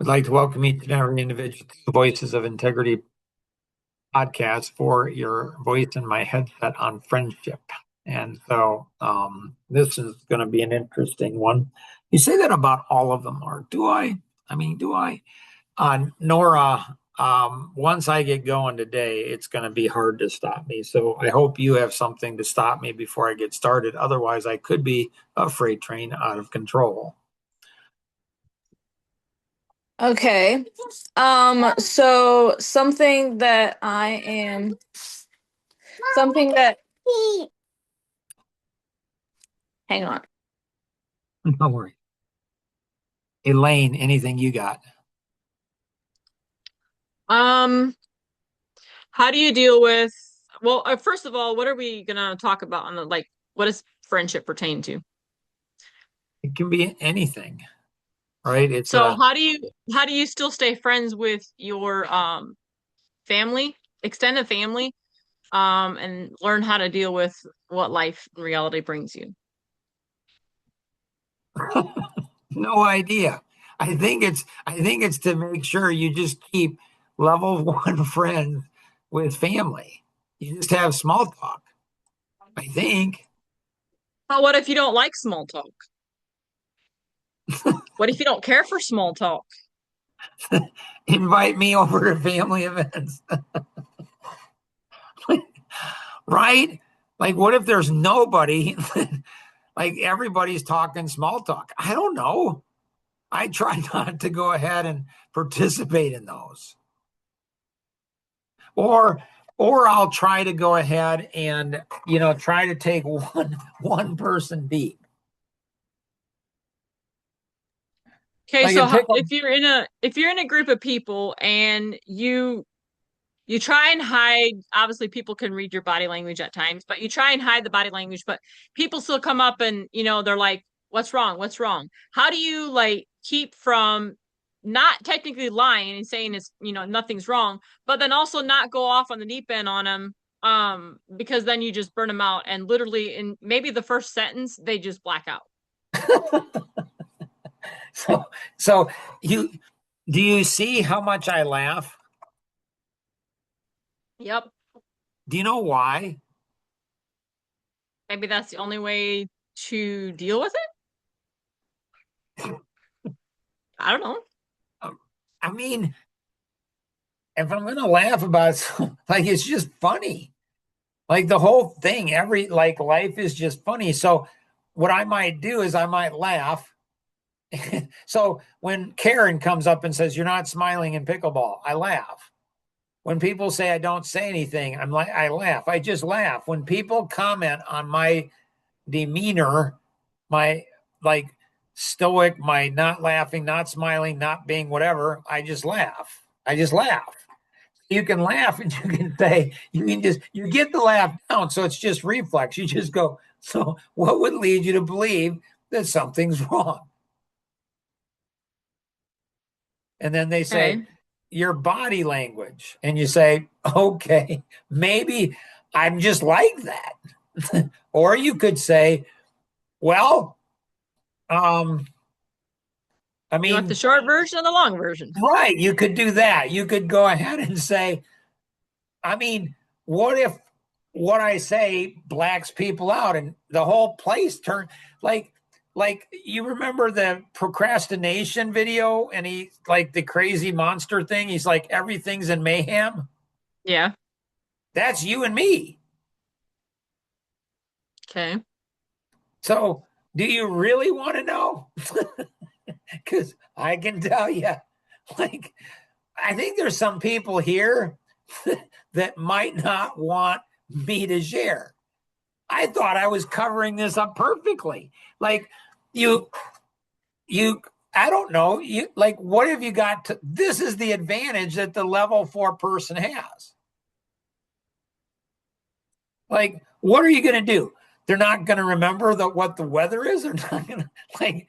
I'd like to welcome each and every individual to the Voices of Integrity podcast for your voice in my headset on friendship. And so this is going to be an interesting one. You say that about all of them, or do I? I mean, do I? Nora, once I get going today, it's going to be hard to stop me. So I hope you have something to stop me before I get started. Otherwise, I could be a freight train out of control. Okay. So something that hang on. Don't worry. Elaine, anything you got? Um, how do you deal with, well, first of all, what are we gonna talk about on what does friendship pertain to? It can be anything, right? It's So a how do you still stay friends with your family, extended family, and learn how to deal with what life in reality brings you? no idea. I think it's to make sure you just keep level one friends with family. You just have small talk. I think. But what if you don't like small talk? What if you don't care for small talk? Invite me over to family events. Right? Like what if there's nobody? Like everybody's talking small talk. I don't know. I try not to go ahead and participate in those. Or I'll try to go ahead and try to take one person deep. Okay, Like so in pickle. if you're in a group of people and you try and hide, obviously people can read your body language at times, but you try and hide the body language, but people still come up and they're like, what's wrong? What's wrong? How do you keep from not technically lying and saying it's, nothing's wrong, but then also not go off on the deep end on them because then you just burn them out and literally in maybe the first sentence they just black out. So you do you see how much I laugh? Yep. Do you know why? Maybe that's the only way to deal with it. I don't know. Um, I mean, if I'm gonna laugh about like it's just funny. Like the whole thing, every like life is just funny. So what I might do is I might laugh. So when Karen comes up and says, "You're not smiling in pickleball," I laugh. When people say I don't say anything, I laugh. I just laugh. When people comment on my demeanor, my like stoic, my not laughing, not smiling, not being whatever, I just laugh. I just laugh. You can laugh and you can say, you get the laugh down. So it's just reflex. You just go, so what would lead you to believe that something's wrong? And then they say, Okay. your body language. And you say, okay, maybe I'm just like that. Or you could say, well, um, I You want the mean, short version or the long version? right, you could do that. You could go ahead and say, I mean, what if what I say blacks people out and the whole place turn like you remember the procrastination video and he like the crazy monster thing, he's like everything's in mayhem. Yeah. That's you and me. Okay. So do you really want to know? Because I can tell you, like, I think there's some people here that might not want me to share. I thought I was covering this up perfectly. Like, you, I don't know. You like, what have you got to? This is the advantage that the level four person has. Like, what are you going to do? They're not going to remember what the weather is. They're not going to like.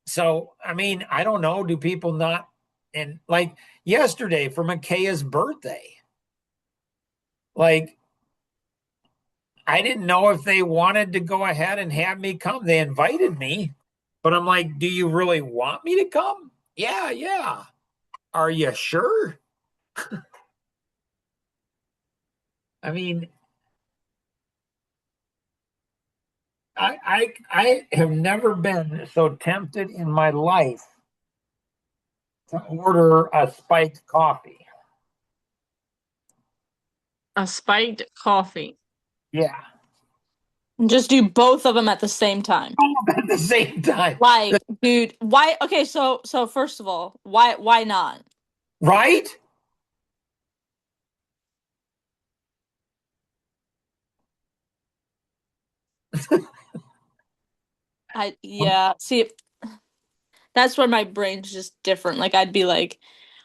So, I mean, I don't know. Do people not? And like yesterday for Micaiah's birthday, like I didn't know if they wanted to go ahead and have me come. They invited me, but I'm like, do you really want me to come? Yeah, yeah. Are you sure? I mean, I have never been so tempted in my life to order a spiked coffee. A spiked coffee. Yeah, Just do both of them at the same time. all at the same time. Like, dude, why? Okay, so first of all, why not? Right? Yeah, see, that's where my brain's just different. Like, I'd be like,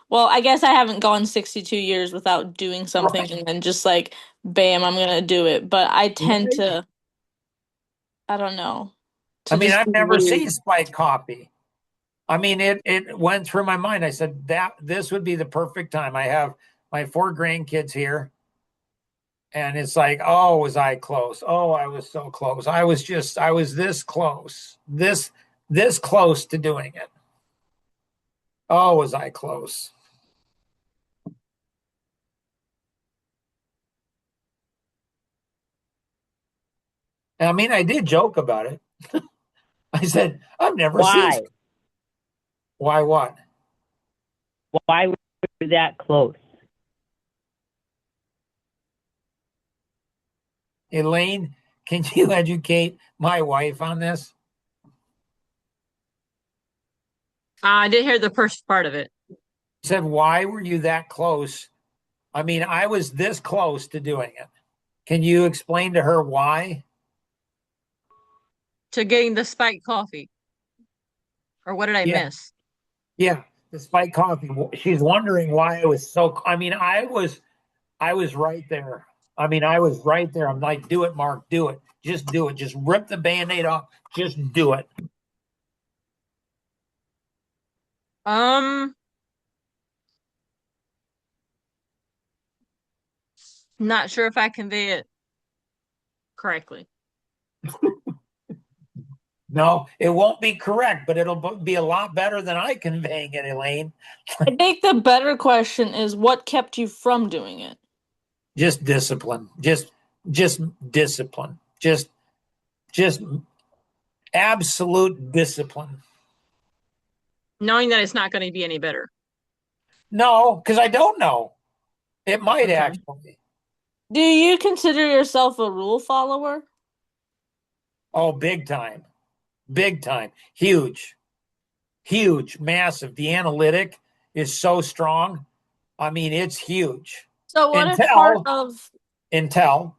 well, I guess I haven't gone 62 years without doing something Right. and then just like, bam, I'm gonna do it. But I tend Right. to, I don't know, I to mean, just I've be never weird. seen spiked coffee. I mean, it went through my mind. I said that this would be the perfect time. I have my four grandkids here, and it's like, oh, was I close? Oh, I was so close. I was this close, this close to doing it. Oh, was I close? And I mean, I did joke about it. I said, I've never seen. Why? Why what? Why were you that close? Elaine, can you educate my wife on this? I did hear the first part of it. I said, why were you that close? I mean, I was this close to doing it. Can you explain to her why? To getting the spiked coffee. Or what did I Yeah, miss? yeah. The spiked coffee. She's wondering why I was so. I mean, I was right there. I mean, I was right there. I'm like, do it, Mark, do it. Just do it. Just rip the band-aid off. Just do it. Um, not sure if I convey it correctly. No, it won't be correct, but it'll be a lot better than I conveying it, Elaine. I think the better question is what kept you from doing it? Just discipline. Just discipline. Just absolute discipline. Knowing that it's not going to be any better. No, because I don't know. It might Okay. actually. Do you consider yourself a rule follower? Oh, big time. Big time. Huge. Huge. Massive. The analytic is so strong. I mean, it's huge. So what if part Until, of until,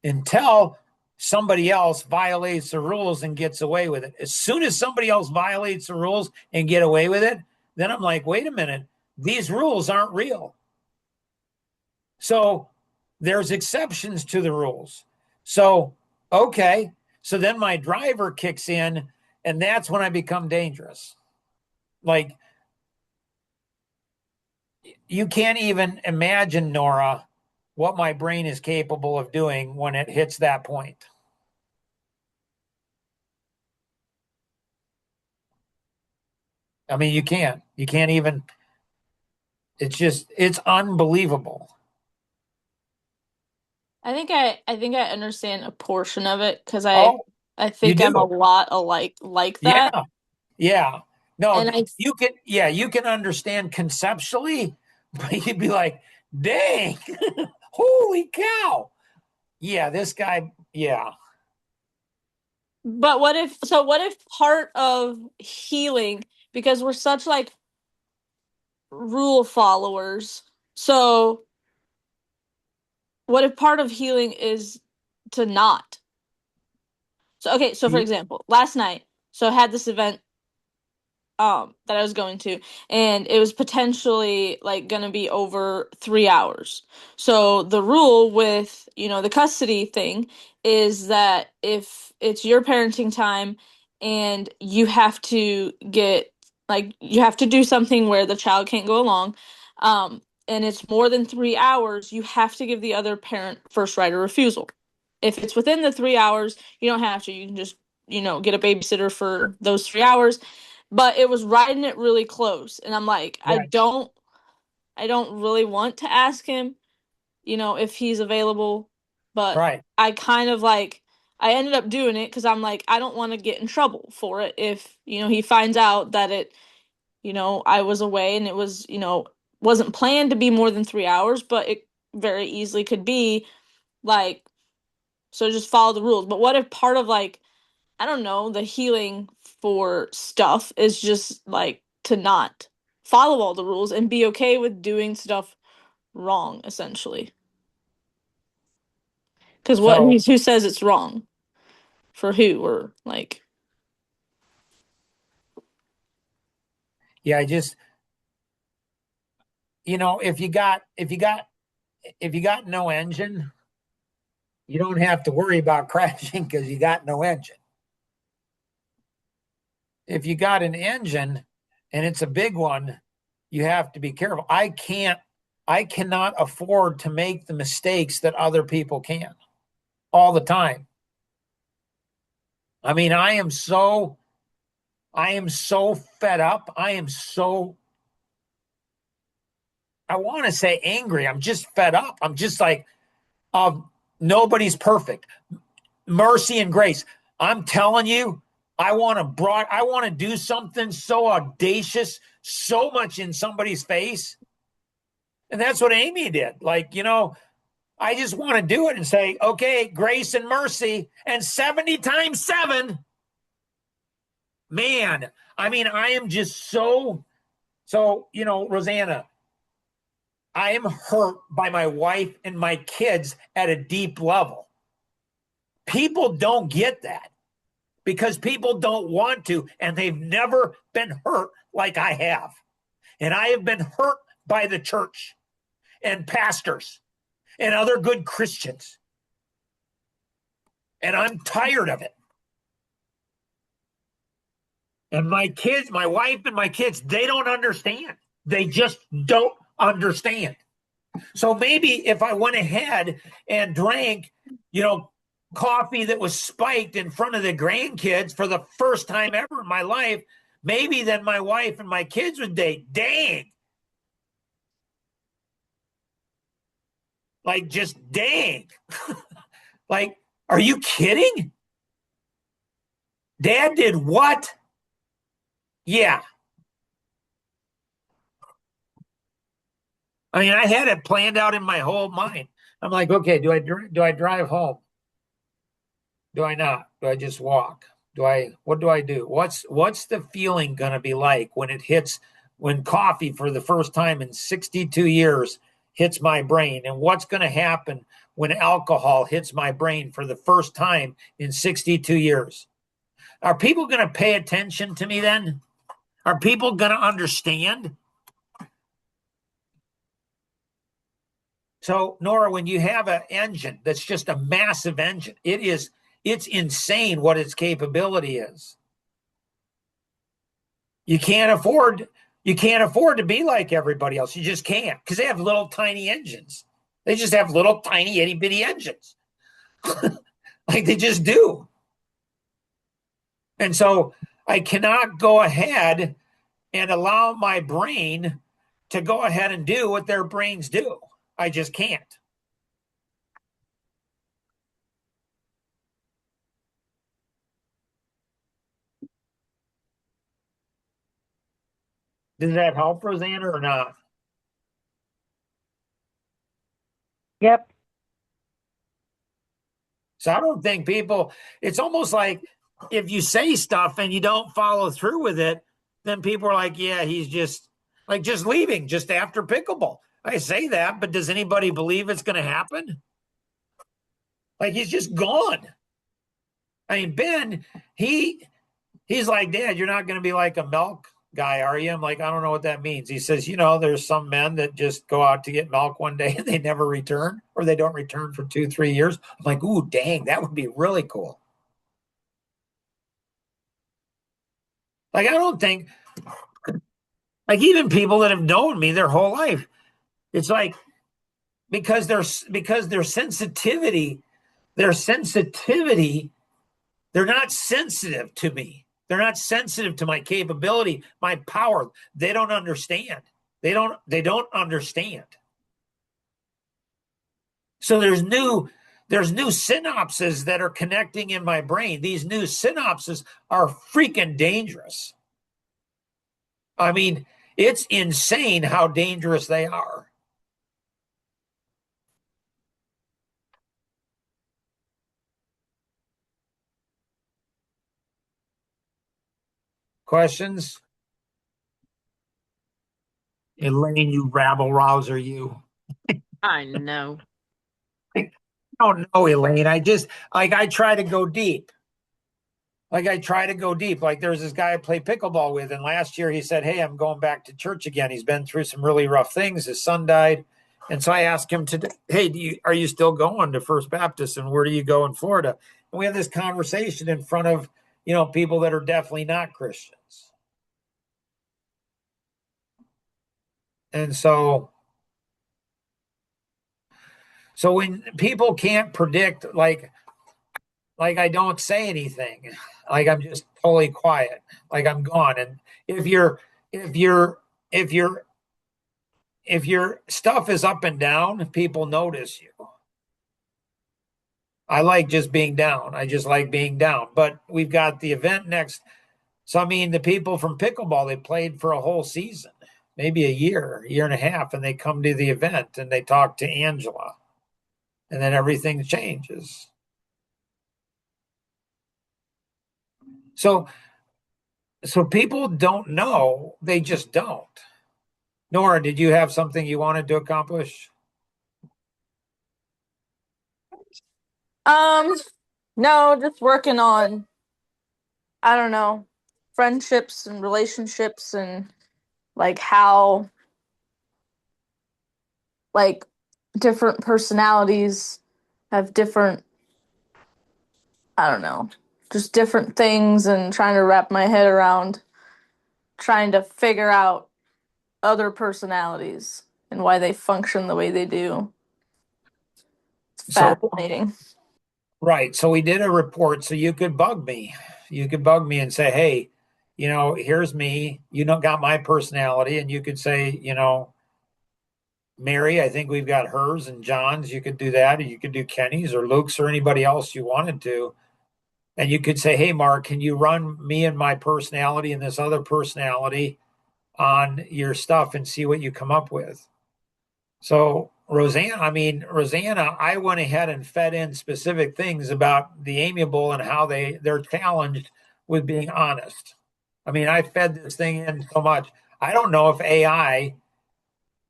until somebody else violates the rules and gets away with it. As soon as somebody else violates the rules and get away with it, then I'm like, wait a minute. These rules aren't real. So there's exceptions to the rules. So, okay. So then my driver kicks in, and that's when I become dangerous. Like, you can't even imagine, Nora, what my brain is capable of doing when it hits that point. I mean, you can't. You can't even. It's just, it's unbelievable. I think I understand a portion of it because Oh, I you think I'm a do. lot alike like that. Yeah. Yeah. No, And I you can, yeah, you can understand conceptually, but you'd be like, dang, holy cow. Yeah, this guy, yeah. but what if part of healing because we're such like rule followers. So what if part of healing is to not? So okay, so for example, last night, so I had this event that I was going to, and it was potentially like gonna be over 3 hours. So the rule with, you know, the custody thing is that if it's your parenting time and you have to get like you have to do something where the child can't go along, and it's more than 3 hours, you have to give the other parent first right of refusal. If it's within the 3 hours, you don't have to. You can just, you know, get a babysitter for those 3 hours but it was riding it really close. And I'm like, Right. I don't really want to ask him, you know, if he's available, but Right. I kind of like I ended up doing it because I'm like, I don't want to get in trouble for it if, you know, he finds out that it, you know, I was away and it was, you know, wasn't planned to be more than 3 hours, but it very easily could be like, so just follow the rules. But what if part of like, I don't know, the healing for stuff is just like to not follow all the rules and be okay with doing stuff wrong, essentially. Because what So who says it's wrong for who or like yeah, I just, you know, if you got no engine, you don't have to worry about crashing because you got no engine. If you got an engine and it's a big one, you have to be careful. I cannot afford to make the mistakes that other people can all the time. I mean, I am so fed up. I want to say angry. I'm just fed up. I'm just like, nobody's perfect. Mercy and grace. I'm telling you, I want to do something so audacious, so much in somebody's face. And that's what Amy did. Like, you know, I just want to do it and say, okay, grace and mercy and 70 times 7. Man, I mean, I am just so, you know, Rosanna, I am hurt by my wife and my kids at a deep level. People don't get that because people don't want to, and they've never been hurt like I have. And I have been hurt by the church and pastors and other good Christians. And I'm tired of it. And my kids, my wife and my kids, they don't understand. They just don't understand. So maybe if I went ahead and drank, you know, coffee that was spiked in front of the grandkids for the first time ever in my life, maybe then my wife and my kids would date. Dang. Like, just dang. Like, are you kidding? Dad did what? Yeah. I mean, I had it planned out in my whole mind. I'm like, okay, do I drive home? Do I not? Do I just walk? What do I do? What's the feeling going to be like when coffee for the first time in 62 years hits my brain? And what's going to happen when alcohol hits my brain for the first time in 62 years? Are people going to pay attention to me then? Are people going to understand? So, Nora, when you have an engine that's just a massive engine, it's insane what its capability is. You can't afford to be like everybody else. You just can't, because they have little tiny engines. They just have little tiny itty bitty engines. Like they just do. And so I cannot go ahead and allow my brain to go ahead and do what their brains do. I just can't. Does that help, Rosanna, or not? Yep. So I don't think it's almost like if you say stuff and you don't follow through with it, then people are like, yeah, he's just leaving just after pickleball. I say that, but does anybody believe it's going to happen? Like he's just gone. I mean, Ben, he's like, Dad, you're not going to be like a milk guy, are you? I'm like, I don't know what that means. He says, you know, there's some men that just go out to get milk one day and they never return, or they don't return for 2-3 years. I'm like, ooh, dang, that would be really cool. Like, I don't think, like, even people that have known me their whole life, it's like because their sensitivity, they're not sensitive to me. They're not sensitive to my capability, my power. They don't understand. They don't understand. So there's new synapses that are connecting in my brain. These new synapses are freaking dangerous. I mean, it's insane how dangerous they are. Questions? Elaine, you rabble rouser, you. I know. I don't know, Elaine. I try to go deep. Like there's this guy I play pickleball with, and last year he said, "Hey, I'm going back to church again." He's been through some really rough things. His son died, and so I asked him today, "Hey, are you still going to First Baptist, and where do you go in Florida?" And we had this conversation in front of people that are definitely not Christians, and so when people can't predict, like I don't say anything, like I'm just totally quiet, like I'm gone. And if if you're if your stuff is up and down, people notice you. I like just being down. I just like being down. But we've got the event next. So I mean, the people from pickleball, they played for a whole season, maybe a year and a half, and they come to the event and they talk to Angela, and then everything changes. So people don't know, they just don't. Nora, did you have something you wanted to accomplish? No, just working on, I don't know, friendships and relationships and like how like different personalities have different, I don't know, just different things, and trying to wrap my head around trying to figure out other personalities and why they function the way they do. It's So, fascinating. right. So we did a report. So you could bug me. You could bug me and say, "Hey, here's me. Got my personality." And you could say, Mary, I think we've got hers, and John's. You could do that. Or you could do Kenny's or Luke's or anybody else you wanted to. And you could say, "Hey, Mark, can you run me and my personality and this other personality on your stuff and see what you come up with?" So Rosanna, I went ahead and fed in specific things about the amiable and how they're challenged with being honest. I mean, I fed this thing in so much. I don't know if AI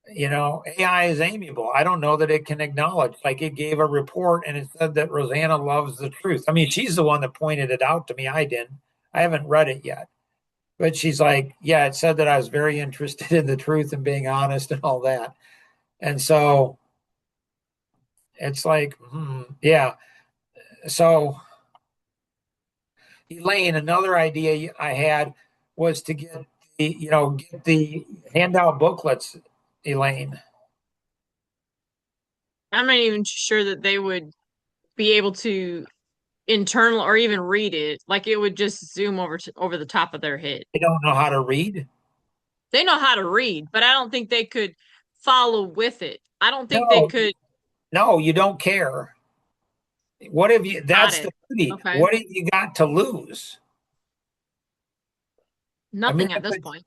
is amiable. I don't know that it can acknowledge. Like, it gave a report and it said that Rosanna loves the truth. I mean, she's the one that pointed it out to me. I didn't. I haven't read it yet. But she's like, yeah, it said that I was very interested in the truth and being honest and all that. And so it's like, yeah. So, Elaine, another idea I had was to get the handout booklets, Elaine. I'm not even sure that they would be able to internal or even read it. Like it would just zoom over the top of their head. They don't know how to read. They know how to read, but I don't think they could follow with it. I don't think they No, could. no, you don't care. What have you? Got That's the it. beauty. Okay. What have you got to lose? I mean, Nothing at this point.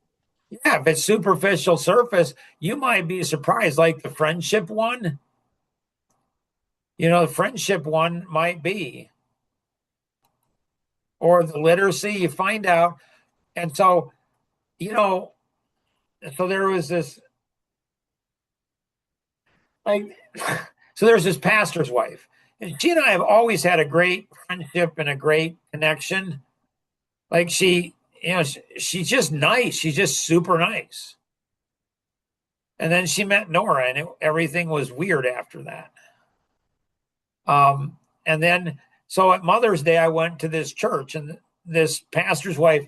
if it's superficial surface, you might be surprised. Like the friendship one, the friendship one might be, or the literacy. You find out, and so so there was this like, so there's this pastor's wife, and she and I have always had a great friendship and a great connection. Like she's just nice. She's just super nice. And then she met Nora, and everything was weird after that. And then, so at Mother's Day, I went to this church, and this pastor's wife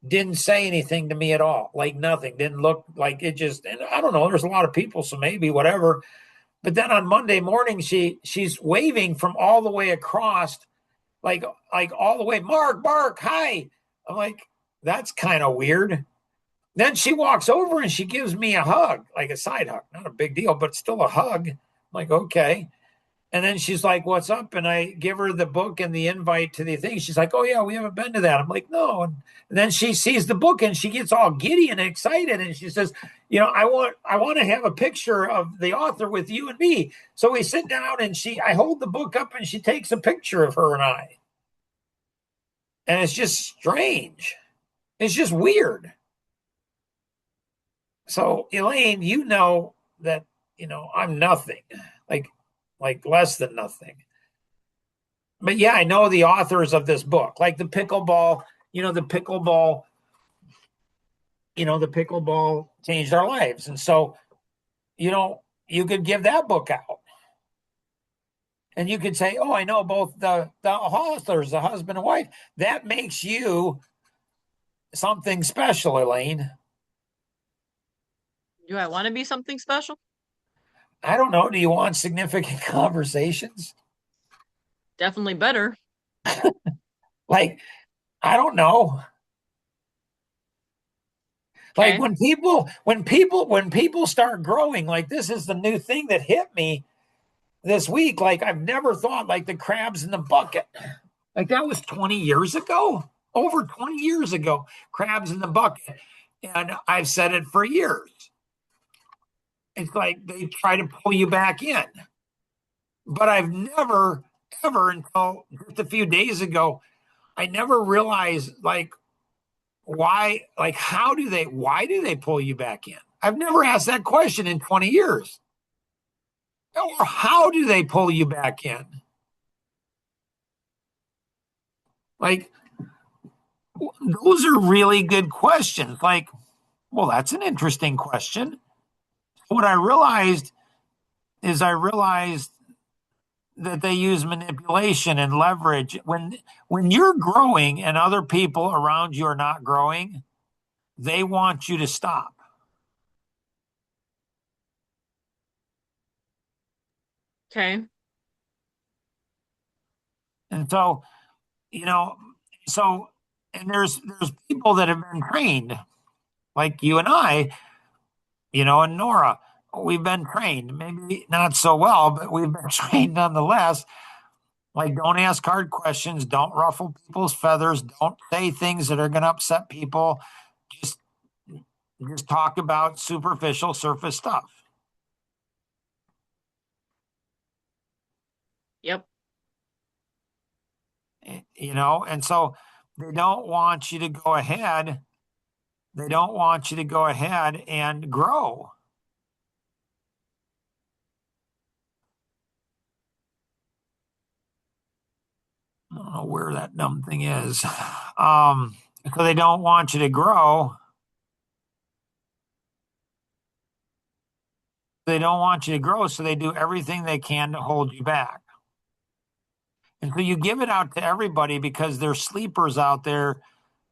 didn't say anything to me at all, like nothing. Didn't look like it. Just, and I don't know. There's a lot of people, so maybe whatever. But then on Monday morning, she's waving from all the way across, like all the way. Mark, hi. I'm like, that's kind of weird. Then she walks over and she gives me a hug, like a side hug, not a big deal, but still a hug. I'm like, okay. And then she's like, what's up? And I give her the book and the invite to the thing. She's like, oh, yeah, we haven't been to that. I'm like, no. And then she sees the book and she gets all giddy and excited. And she says, I want to have a picture of the author with you and me. So we sit down and I hold the book up and she takes a picture of her and I. And it's just strange. It's just weird. So Elaine, you know that, I'm nothing, like less than nothing. But yeah, I know the authors of this book, like the pickleball, the pickleball changed our lives. And so, you could give that book out and you could say, oh, I know both the authors, the husband and wife. That makes you something special, Elaine. Do I want to be something special? I don't know. Do you want significant conversations? Definitely better. Like, I don't know. Okay. Like when people start growing, like this is the new thing that hit me this week. Like I've never thought, like the crabs in the bucket. Like that was 20 years ago, over 20 years ago, crabs in the bucket. And I've said it for years. It's like they try to pull you back in. But I've never, ever until just a few days ago, I never realized like why do they pull you back in? I've never asked that question in 20 years. Or how do they pull you back in? Like, those are really good questions. Like, well, that's an interesting question. What I realized that they use manipulation and leverage when you're growing and other people around you are not growing, they want you to stop. Okay. And so, you know, so and there's people that have been trained like you and I, and Nora. We've been trained, maybe not so well, but we've been trained nonetheless. Like, don't ask hard questions, don't ruffle people's feathers, don't say things that are going to upset people. Just just talk about superficial surface stuff. Yep. And so they don't want you to go ahead. They don't want you to go ahead and grow. I don't know where that dumb thing is. So they don't want you to grow. They don't want you to grow, so they do everything they can to hold you back. And so you give it out to everybody because there's sleepers out there,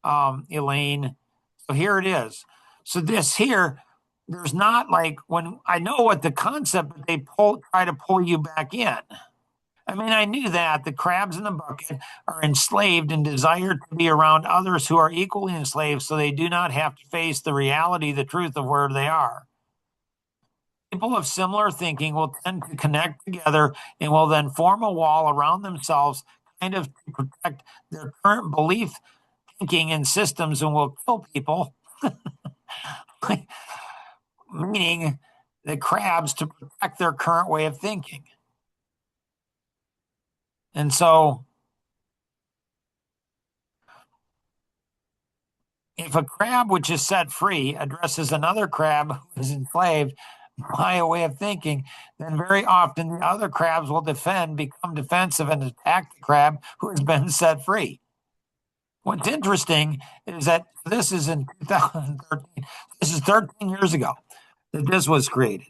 Elaine. So here it is. So this here, there's not like when I know what the concept, but they try to pull you back in. I mean, I knew that the crabs in the bucket are enslaved and desire to be around others who are equally enslaved so they do not have to face the reality, the truth of where they are. People of similar thinking will tend to connect together and will then form a wall around themselves, kind of to protect their current belief, thinking, and systems, and will kill people, meaning the crabs to protect their current way of thinking. And so, if a crab which is set free addresses another crab who is enslaved by a way of thinking, then very often the other crabs will become defensive, and attack the crab who has been set free. What's interesting is that this is in 2013. This is 13 years ago that this was created.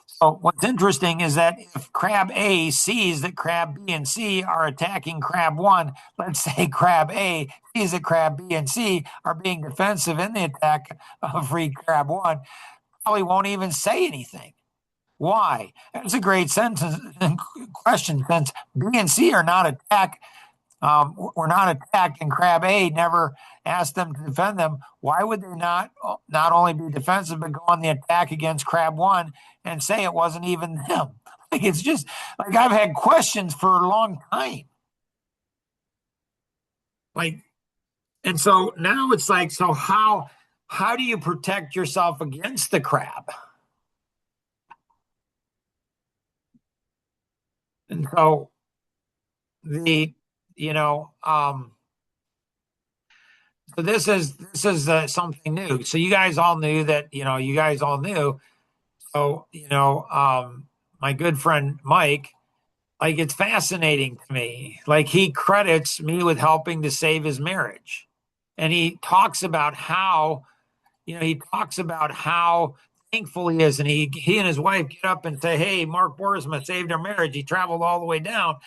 So what's interesting is that if crab A sees that crab B and C are attacking crab one, let's say crab A sees that crab B and C are being defensive in the attack of free crab one, probably won't even say anything. Why? That's a great sentence question, since B and C are not attack were not attacked, and Crab A never asked them to defend them. Why would they not only be defensive but go on the attack against Crab One and say it wasn't even them? Like it's just like I've had questions for a long time. Like, and so now it's like, so how do you protect yourself against the crab? And so the you know so this is something new. So you guys all knew that, you guys all knew. So, my good friend Mike, like it's fascinating to me. Like he credits me with helping to save his marriage. And he talks about how thankful he is. And he and his wife get up and say, "Hey, Mark Boersma saved our marriage. He traveled all the way down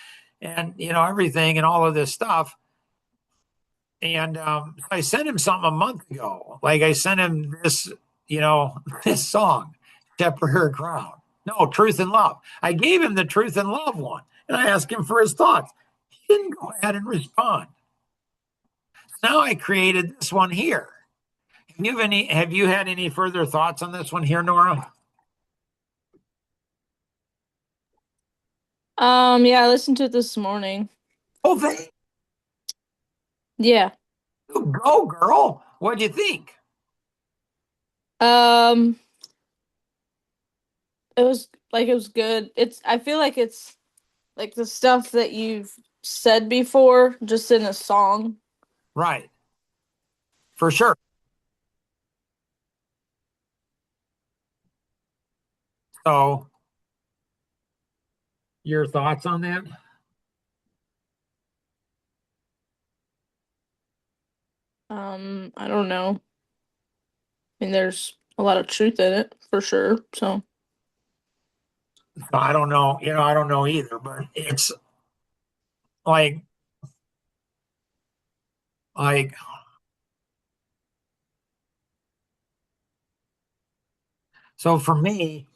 and everything and all of this stuff." And I sent him something a month ago. Like I sent him this, this song, Shepherd Her Crown. No, Truth and Love. I gave him the Truth and Love one, and I asked him for his thoughts. He didn't go ahead and respond. Now I created this one here. Have you had any further thoughts on this one here, Nora? Yeah, I listened to it this morning. Oh, they Yeah. go, girl. What'd you think? Um, it was good. I feel like it's like the stuff that you've said before, just in a song. Right, for sure. So, your thoughts on that? I don't know. I mean, there's a lot of truth in it for sure. So, I don't know. I don't know either, but it's like like so for me,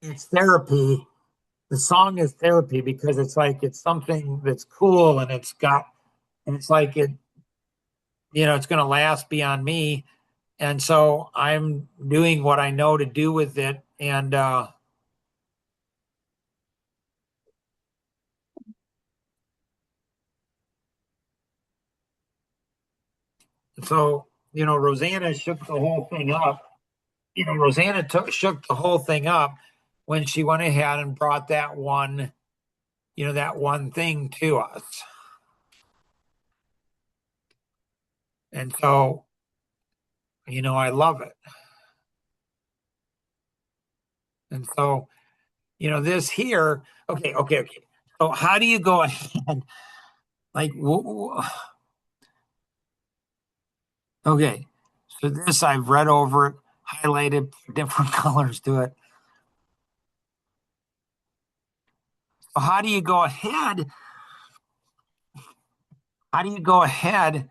it's therapy. The song is therapy because it's like it's something that's cool and it's like it's going to last beyond me. And so I'm doing what I know to do with it. And so, Rosanna shook the whole thing up. Rosanna shook the whole thing up when she went ahead and brought that one thing to us. And so, I love it. And so, this here, okay. So, how do you go ahead? Like, okay. So, this I've read over it, highlighted different colors to it. So, how do you go ahead? How do you go ahead?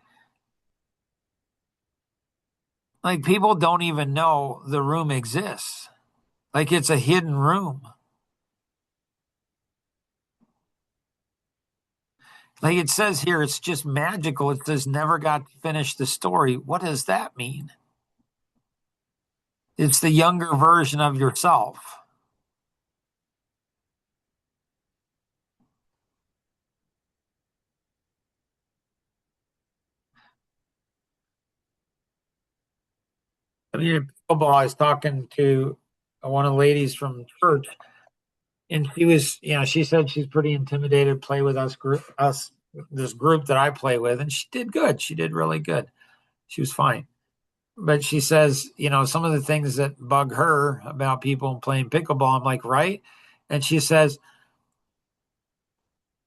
Like, people don't even know the room exists. Like, it's a hidden room. Like it says here, it's just magical. It says never got to finish the story. What does that mean? It's the younger version of yourself. I mean, pickleball, I was talking to one of the ladies from church, and she said she's pretty intimidated to play with this group that I play with, and she did good. She did really good. She was fine. But she says, some of the things that bug her about people playing pickleball, I'm like, right? And she said,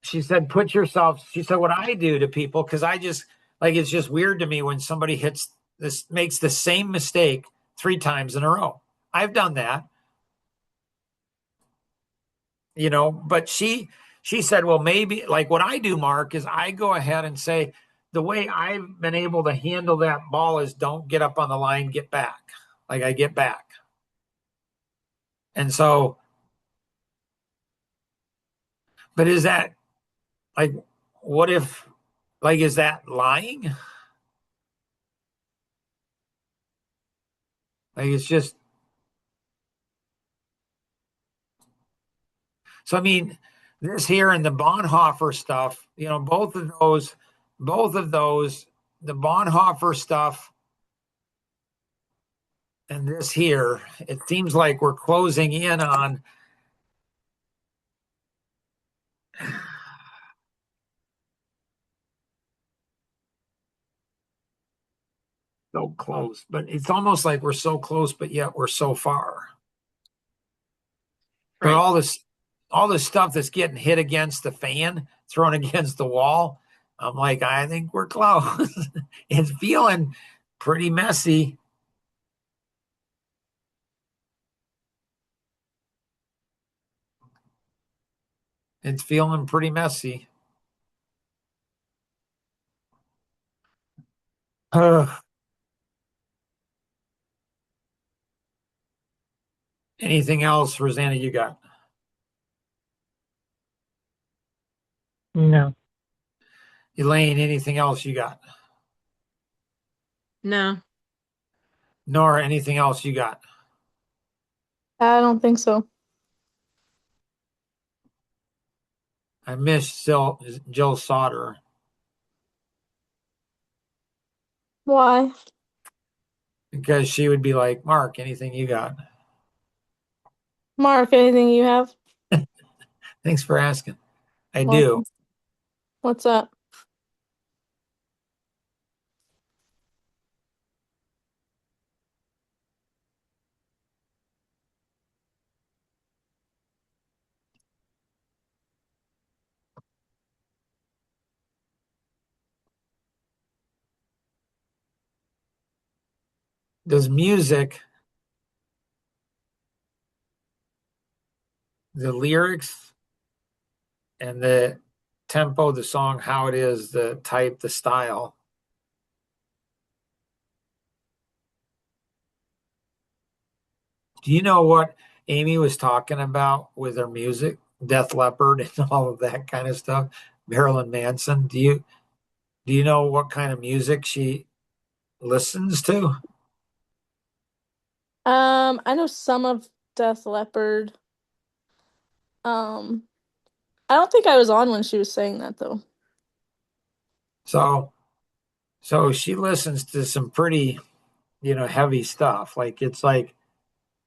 what I do to people, because I just like, it's just weird to me when somebody makes the same mistake 3 times in a row. I've done that, but she said, well, maybe like what I do, Mark, is I go ahead and say, the way I've been able to handle that ball is don't get up on the line, get back. Like I get back. And so, but is that like, what if, like, is that lying? Like, it's just, so I mean, this here and the Bonhoeffer stuff, both of those, the Bonhoeffer stuff and this here, it seems like we're closing in on so close, but it's almost like we're so close, but yet we're so far. But Right. all this stuff that's getting hit against the fan, thrown against the wall, I'm like, I think we're close. It's feeling pretty messy. It's feeling pretty messy. Anything else, Rosanna, you got? No. Elaine, anything else you got? No. Nora, anything else you got? I don't think so. I miss Jill Sauter Why? because she would be like, Mark, anything you got? Mark, anything you have? Thanks for asking. I do. Welcome. What's up? Does music, the lyrics, and the tempo, the song, how it is, the type, the style. Do you know what Amy was talking about with her music? Def Leppard and all of that kind of stuff. Marilyn Manson. Do you know what kind of music she listens to? I know some of Death Leopard. Um, I don't think I was on when she was saying that though. So so she listens to some pretty, heavy stuff. Like it's like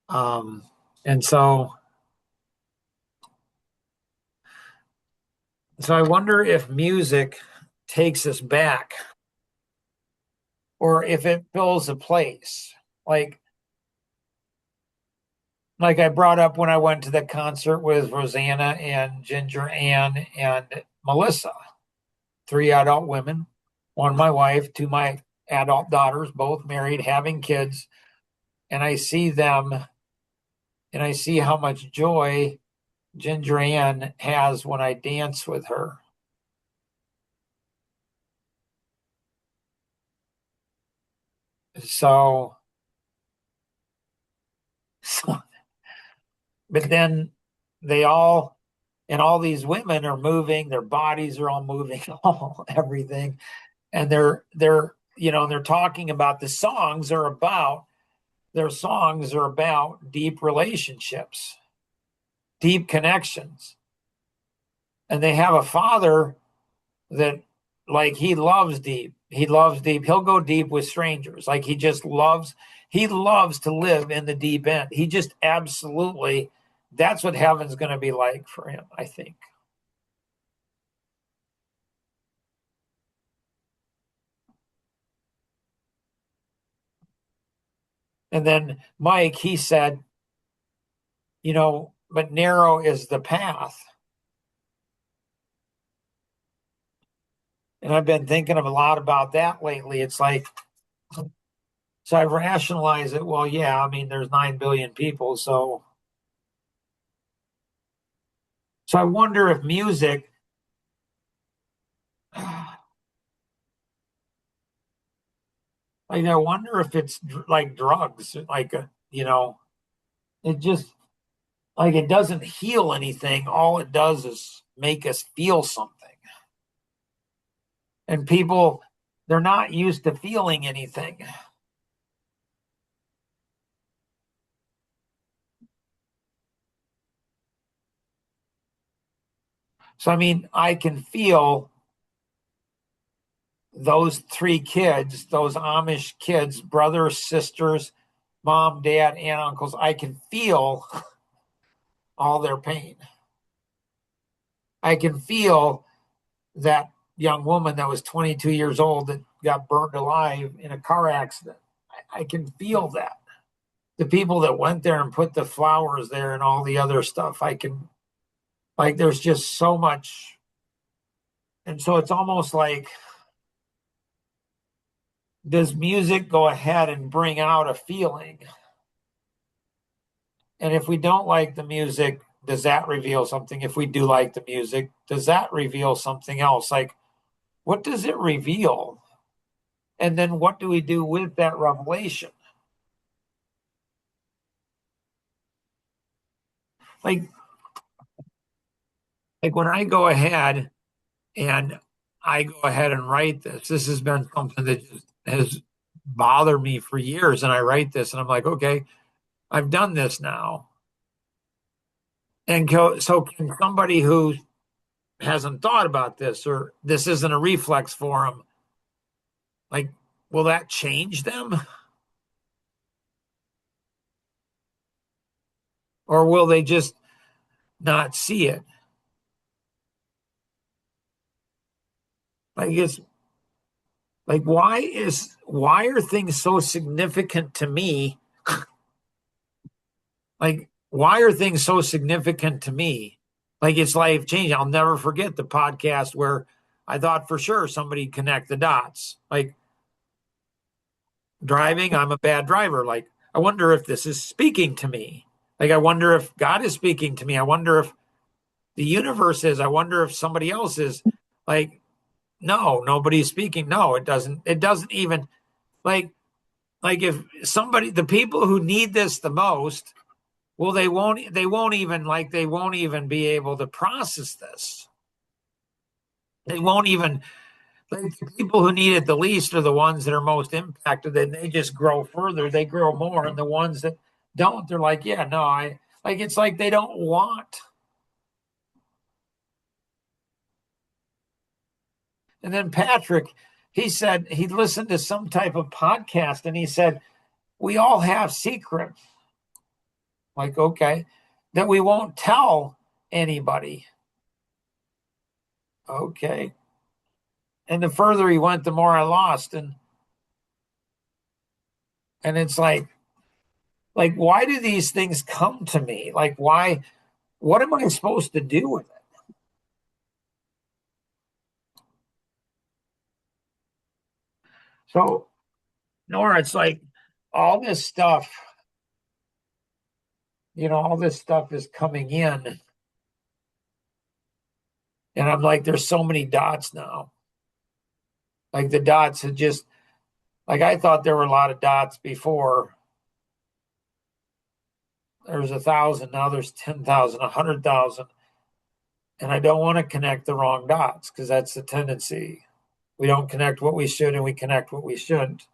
um and so I wonder if music takes us back or if it fills a place. Like like I brought up when I went to the concert with Rosanna and Ginger Ann and Melissa, three adult women, one my wife, two my adult daughters, both married, having kids, and I see them and I see how much joy Ginger Ann has when I dance with her. So, so but then they all and all these women are moving, their bodies are all moving, all everything. And they're talking about their songs are about deep relationships, deep connections. And they have a father that like he loves deep, he'll go deep with strangers, like he loves to live in the deep end. He just absolutely, that's what heaven's going to be like for him, I think. And then Mike, he said, but narrow is the path. And I've been thinking of a lot about that lately. It's like, so I rationalize it. Well, yeah, I mean, there's 9 billion people. So I wonder if music, like, I wonder if it's like drugs, like, it just, like, it doesn't heal anything. All it does is make us feel something. And people, they're not used to feeling anything. So, I mean, I can feel those three kids, those Amish kids, brothers, sisters, mom, dad, and uncles, I can feel all their pain. I can feel that young woman that was 22 years old that got burned alive in a car accident. I can feel that. The people that went there and put the flowers there and all the other stuff, I can, like, there's just so much. And so it's almost like, does music go ahead and bring out a feeling? And if we don't like the music, does that reveal something? If we do like the music, does that reveal something else? Like, what does it reveal? And then what do we do with that revelation? Like, when I go ahead and write this, this has been something that just has bothered me for years. And I write this and I'm like, okay, I've done this now. And so can somebody who hasn't thought about this, or this isn't a reflex for them, like, will that change them? Or will they just not see it? Like, it's like, why are things so significant to me? Like, why are things so significant to me? Like, it's life changing. I'll never forget the podcast where I thought for sure somebody'd connect the dots. Like, driving, I'm a bad driver. Like, I wonder if this is speaking to me. Like, I wonder if God is speaking to me. I wonder if the universe is. I wonder if somebody else is. Like, no, nobody's speaking. No, it doesn't. It doesn't even, like, if somebody, the people who need this the most, well, they won't even be able to process this. They won't even, like, the people who need it the least are the ones that are most impacted. Then they just grow further, they grow more. And the ones that don't, they're like, yeah, no, it's like they don't want. And then Patrick, he said he listened to some type of podcast and he said, we all have secrets. Like, okay, that we won't tell anybody. Okay. And the further he went, the more I lost. And it's like, why do these things come to me? Like, why, what am I supposed to do with it? So, Nora, it's like all this stuff, all this stuff is coming in. And I'm like, there's so many dots now. Like, the dots had just, like, I thought there were a lot of dots before. There's 1,000, now there's 10,000, 100,000. And I don't want to connect the wrong dots because that's the tendency. We don't connect what we should and we connect what we shouldn't.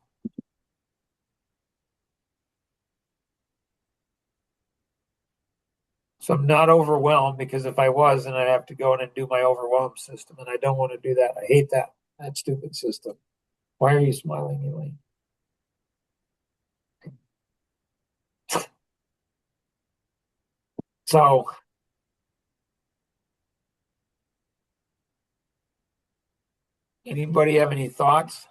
So I'm not overwhelmed, because if I was, then I'd have to go in and do my overwhelm system. And I don't want to do that. I hate that stupid system. Why are you smiling, Elaine? So, anybody have any thoughts?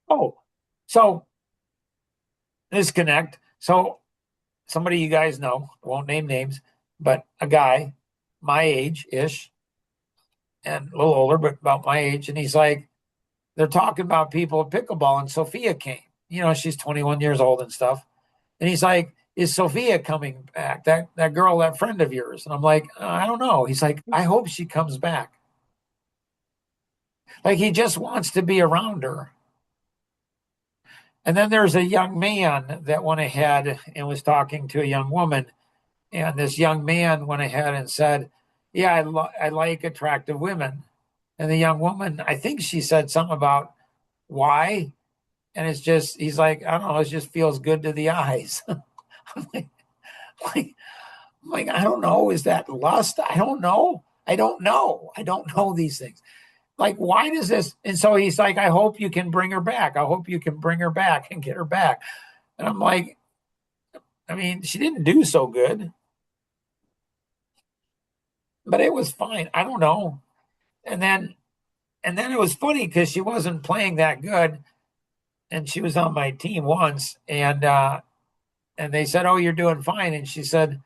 Oh, so disconnect. So somebody you guys know, I won't name names, but a guy my age ish and a little older, but about my age. And he's like, they're talking about people at pickleball, and Sophia came. She's 21 years old and stuff. And he's like, is Sophia coming back? That girl, that friend of yours? And I'm like, I don't know. He's like, I hope she comes back. Like, he just wants to be around her. And then there's a young man that went ahead and was talking to a young woman. And this young man went ahead and said, yeah, I like attractive women. And the young woman, I think she said something about why. And it's just, he's like, I don't know, it just feels good to the eyes. I'm like, like, I don't know. Is that lust? I don't know. I don't know. I don't know these things. Like, why does this? And so he's like, I hope you can bring her back. I hope you can bring her back and get her back. And I'm like, I mean, she didn't do so good, but it was fine. I don't know. And then, it was funny because she wasn't playing that good, and she was on my team once, and they said, "Oh, you're doing fine," and she said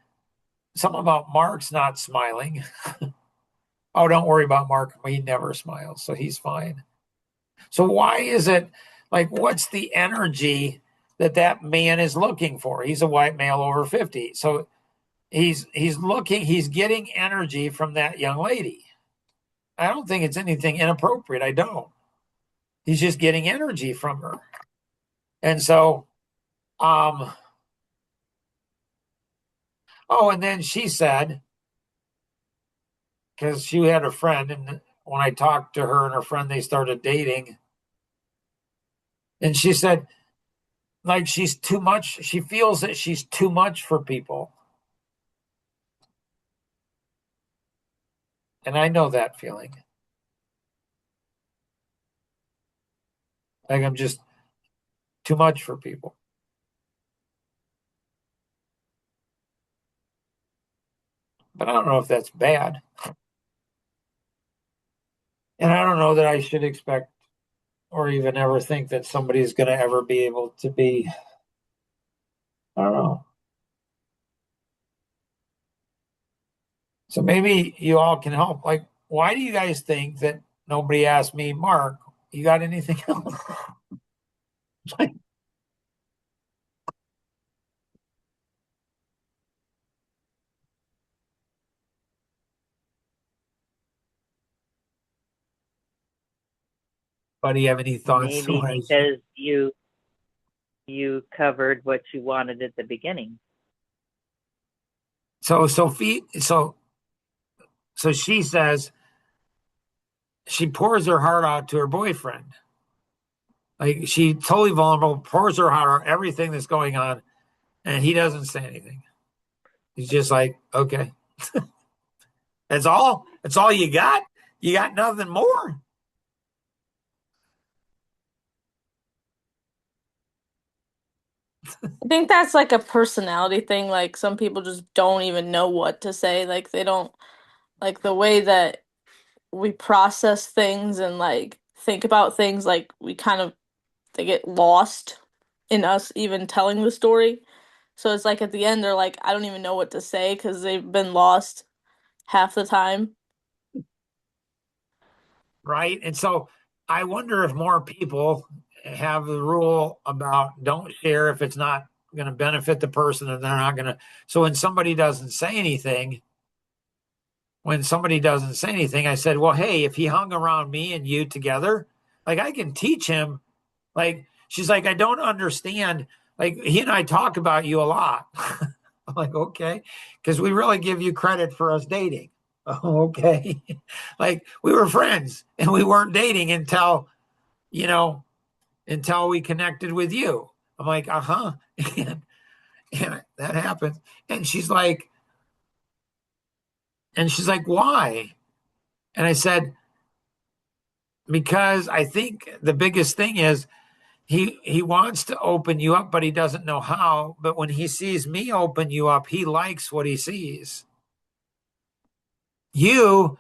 something about Mark's not smiling. Oh, don't worry about Mark. He never smiles, so he's fine. So why is it like what's the energy that man is looking for? He's a white male over 50. So he's getting energy from that young lady. I don't think it's anything inappropriate. I don't. He's just getting energy from her. And so and then she said, because she had a friend, and when I talked to her and her friend, they started dating. And she said, like, she's too much. She feels that she's too much for people. And I know that feeling. Like I'm just too much for people. But I don't know if that's bad. And I don't know that I should expect or even ever think that somebody's going to ever be able to be. I don't know. So maybe you all can help. Like, why do you guys think that nobody asked me, Mark, you got anything else? Like, buddy, you have any thoughts? Maybe because you covered what you wanted at the beginning. So Sophie, so she says she pours her heart out to her boyfriend. Like she totally vulnerable, pours her heart out, everything that's going on, and he doesn't say anything. He's just like, okay. That's all? That's all you got? You got nothing more? I think that's like a personality thing. Like some people just don't even know what to say. Like they don't like the way that we process things and like think about things, like we kind of they get lost in us even telling the story. So it's like at the end they're like, I don't even know what to say because they've been lost half the time. Right? And so I wonder if more people have the rule about don't share if it's not going to benefit the person and they're not going to. So when somebody doesn't say anything, I said, well, hey, if he hung around me and you together, like I can teach him. Like she's like, I don't understand. Like he and I talk about you a lot. I'm like, okay, because we really give you credit for us dating. Oh, okay. Like we were friends and we weren't dating you know, until we connected with you. I'm like, uh-huh. And that happened. And she's like, why? And I said, because I think the biggest thing is he wants to open you up, but he doesn't know how. But when he sees me open you up, he likes what he sees. You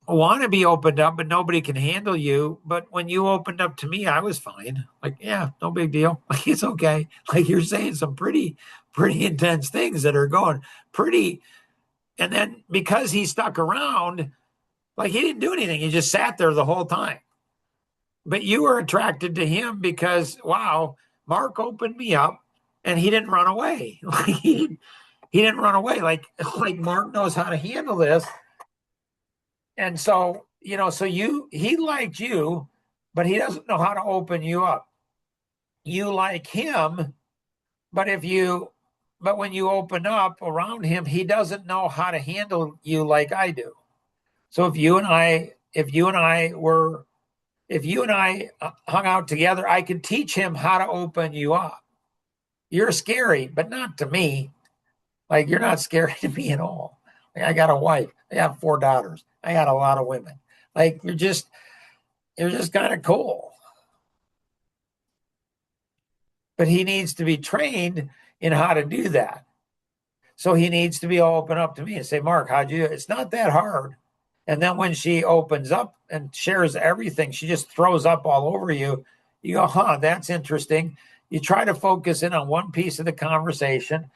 want to be opened up, but nobody can handle you. But when you opened up to me, I was fine. Like, yeah, no big deal. Like, it's okay. Like, you're saying some pretty intense things that are going pretty. And then because he stuck around, like, he didn't do anything. He just sat there the whole time. But you were attracted to him because, wow, Mark opened me up and he didn't run away. Like, he didn't run away. Like Mark knows how to handle this. And so, so he liked you, but he doesn't know how to open you up. you like him, but when you open up around him, he doesn't know how to handle you like I do. So if you and I hung out together, I could teach him how to open you up. You're scary, but not to me. Like, you're not scary to me at all. Like, I got a wife. I got 4 daughters. I got a lot of women. Like, you're just kind of cool. But he needs to be trained in how to do that. So he needs to be open up to me and say, Mark, how'd you? It's not that hard. And then when she opens up and shares everything, she just throws up all over you. You go, huh, that's interesting. You try to focus in on one piece of the conversation,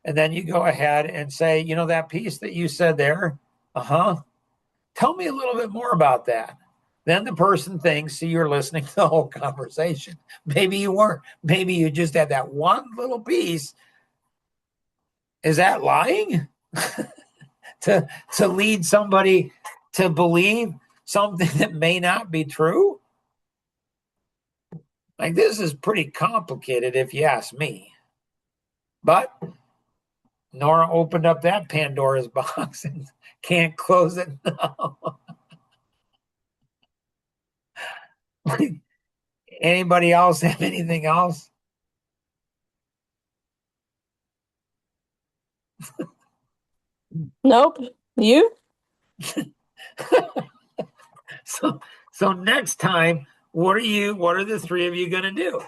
and then you go ahead and say, that piece that you said there, tell me a little bit more about that. Then the person thinks you're listening to the whole conversation. Maybe you weren't. Maybe you just had that one little piece. Is that lying? to lead somebody to believe something that may not be true? Like, this is pretty complicated if you ask me. But Nora opened up that Pandora's box and can't close it now. Anybody else have anything else? Nope. You? So next time, what are the 3 of you going to do?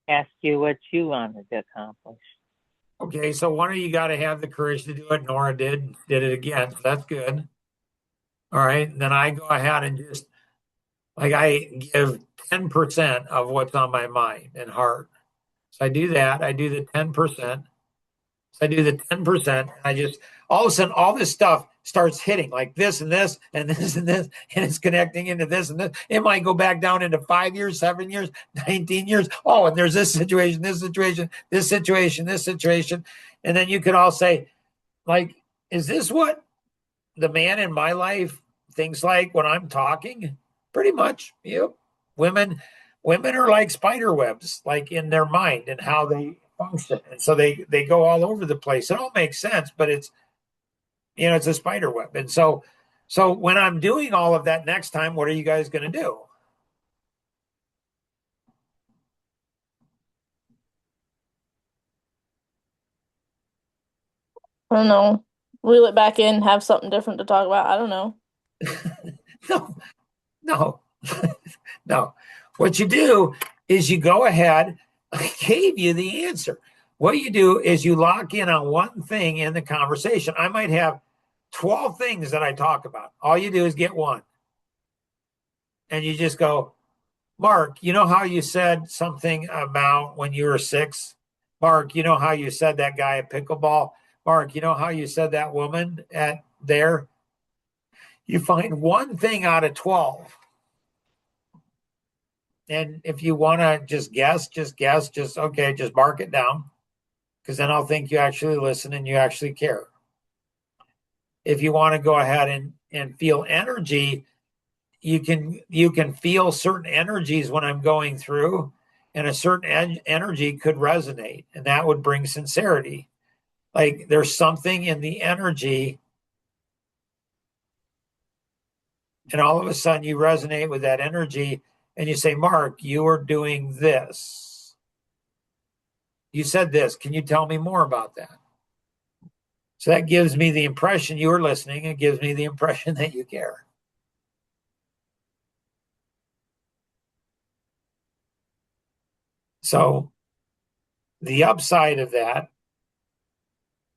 Ask you what you wanted to accomplish. Okay, so one of you got to have the courage to do it. Nora did it again. So that's good. All right. And then I go ahead and just, like, I give 10% of what's on my mind and heart. So I do that. I do the 10%. So I do the 10%. I just, all of a sudden, all this stuff starts hitting, like this and this and this and this, and it's connecting into this and this. It might go back down into 5 years, 7 years, 19 years. Oh, and there's this situation, this situation, this situation, this situation. And then you could all say, like, is this what the man in my life thinks like when I'm talking? Pretty much. Yep. Women are like spider webs, like in their mind and how they function. And so they go all over the place. It all makes sense, but it's it's a spider web. And so when I'm doing all of that next time, what are you guys going to do? I don't know. Reel it back in, have something different to talk about. I don't know. No. No. What you do is you go ahead. I gave you the answer. What you do is you lock in on one thing in the conversation. I might have 12 things that I talk about. All you do is get one. And you just go, Mark, you know how you said something about when you were 6? Mark, you know how you said that guy at pickleball? Mark, you know how you said that woman at there? You find one thing out of 12. And if you want to just guess, just mark it down, because then I'll think you actually listen and you actually care. If you want to go ahead and feel energy, you can feel certain energies when I'm going through, and a certain energy could resonate, and that would bring sincerity. Like, there's something in the energy, and all of a sudden you resonate with that energy, and you say, Mark, you are doing this. You said this. Can you tell me more about that? So that gives me the impression you are listening. It gives me the impression that you care. So the upside of that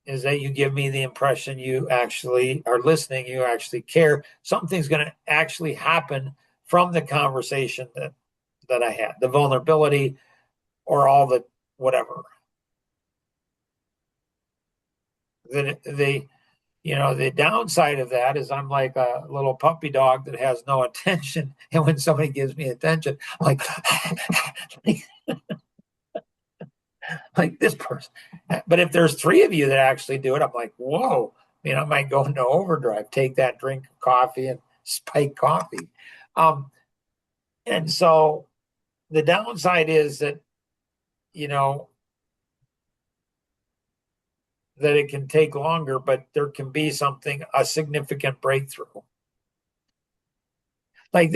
is that you give me the impression you actually are listening, you actually care. Something's going to actually happen from the conversation that I had, the vulnerability or all the whatever. The downside of that is I'm like a little puppy dog that has no attention. And when somebody gives me attention, I'm like, like this person. But if there's 3 of you that actually do it, I'm like, whoa. I might go into overdrive, take that drink of coffee and spiked coffee. And so the downside is that, you know, that it can take longer, but there can be a significant breakthrough. Like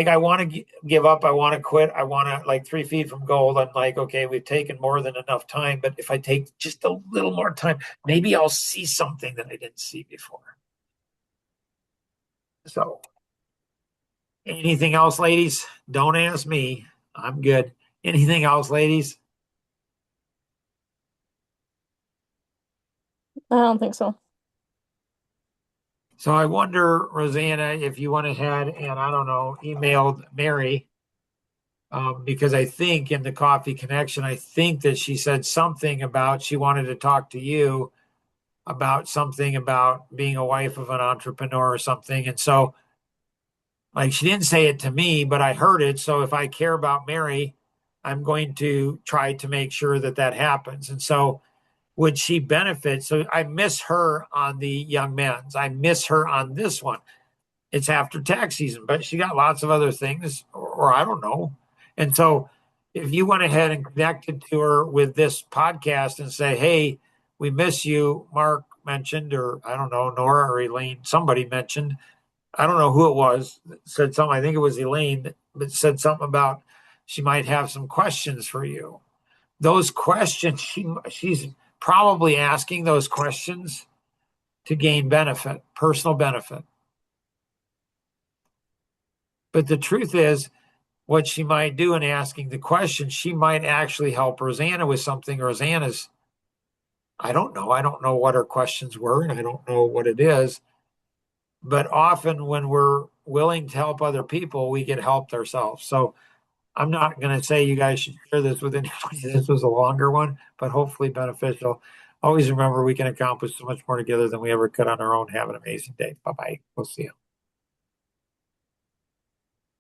I want to give up, I want to quit, I want to like 3 feet from gold. I'm like, okay, we've taken more than enough time, but if I take just a little more time, maybe I'll see something that I didn't see before. So, anything else, ladies? Don't ask me. I'm good. Anything else, ladies? I don't think so. So I wonder, Rosanna, if you went ahead and I don't know, emailed Mary, because I think in the coffee connection, I think that she said something about she wanted to talk to you about something about being a wife of an entrepreneur or something. And so, like, she didn't say it to me, but I heard it. So if I care about Mary, I'm going to try to make sure that that happens. And so, would she benefit? So I miss her on the young men's. I miss her on this one. It's after tax season, but she got lots of other things, or I don't know. And so if you went ahead and connected to her with this podcast and say, hey, we miss you, Mark mentioned, or I don't know, Nora or Elaine, somebody mentioned, I don't know who it was, said something, I think it was Elaine, but said something about she might have some questions for you. Those questions, she's probably asking those questions to gain benefit, personal benefit. But the truth is, what she might do in asking the question, she might actually help Rosanna with something. Rosanna's, I don't know. I don't know what her questions were, and I don't know what it is. But often when we're willing to help other people, we get helped ourselves. So I'm not going to say you guys should share this with anybody. This was a longer one, but hopefully beneficial. Always remember we can accomplish so much more together than we ever could on our own. Have an amazing day. Bye-bye. We'll see you.